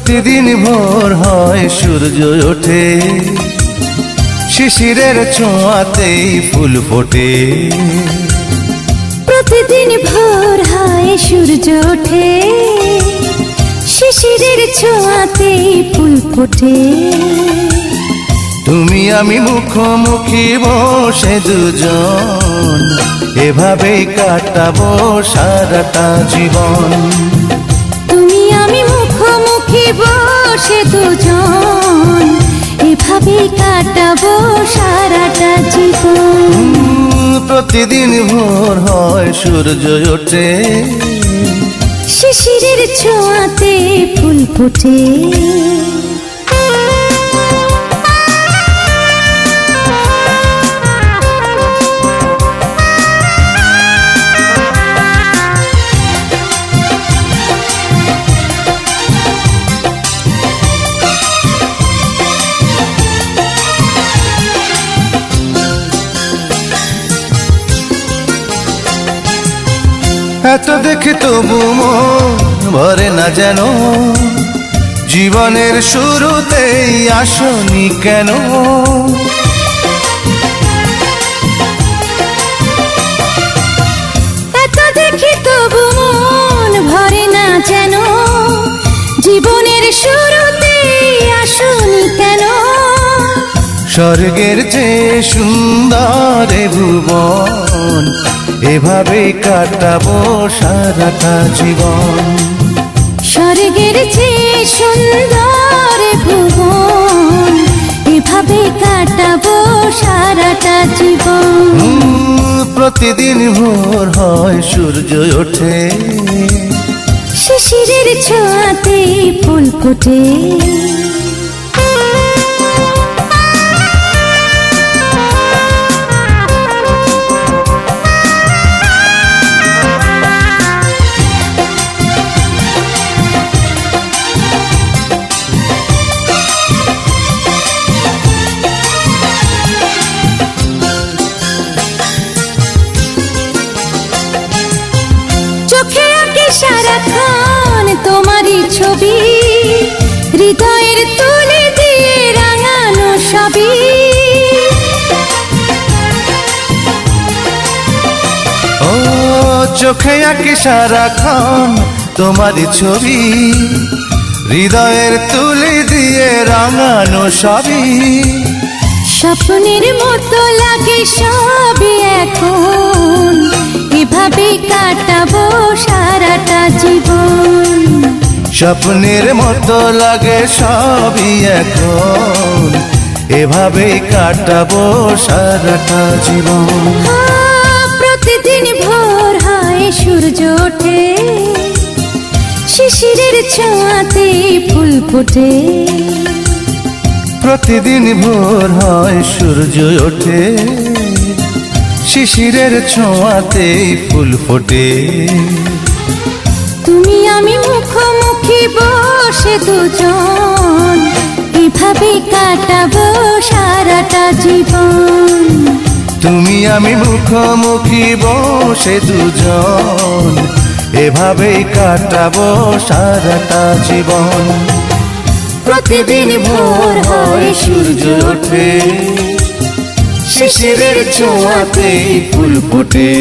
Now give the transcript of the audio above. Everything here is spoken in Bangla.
প্রতিদিন ভোর হয় সূর্য ওঠে, শিশিরের ছোঁয়াতেই ফুল ফোটে। প্রতিদিন ভোর হয় সূর্য ওঠে, শিশিরের ছোঁয়াতেই ফুল ফোটে। তুমি আমি মুখোমুখি বসে দুজন, এভাবেই কাটাবো সারাটা জীবন। তুমি আমি মুখোমুখি বসে দুজন, এভাবেই কাটাবো সারাটা জীবন। প্রতিদিন ভোর হয় সূর্য ওঠে, শিশিরের ছোঁয়াতে ফুল ফোটে। এত দেখে তবু মন ভরে না যেন, জীবনের শুরুতেই আসনি কেন? এত দেখে তবু মন ভরে না যেন, জীবনের শুরুতেই আসনি কেন? স্বর্গের চেয়ে সুন্দর এ ভুবন, এভাবেই কাটাবো সারাটা জীবন। স্বর্গের চেয়ে সুন্দর ভুবন, এভাবে কাটাবো সারাটা জীবন। প্রতিদিন ভোর হয় সূর্য ওঠে, শিশিরের ছোঁয়াতে ফুল ফোটে। চোখে আঁকে সারাক্ষণ তোমারই ছবি, হৃদয়ের তুলে দিয়ে রাঙানো সবই। ও চোখে আঁকি সারাক্ষণ তোমারই ছবি, হৃদয়ের তুলে দিয়ে রাঙানো সবই। স্বপ্নের মতো লাগে সবই এখন, এভাবে কাটাবো সারাটা জীবন। স্বপ্নের মতো লাগে সবই এখন, এভাবেই কাটাবো সারাটা জীবন। প্রতিদিন ভোর হয় সূর্য ওঠে, শিশিরের ছোঁয়াতে ফুল ফোটে। প্রতিদিন ভোর হয় সূর্য ওঠে, শিশিরের ছোঁয়াতেই ফুল ফোটে। তুমি আমি মুখোমুখি বসে দুজন, এভাবে কাটাবো সারাটা জীবন। তুমি আমি মুখোমুখি বসে দুজন, এভাবেই কাটাবো সারাটা জীবন। প্রতিদিন ভোর হয় সূর্য ওঠে, শিশিরের ছোঁয়াতেই ফুল ফোটে।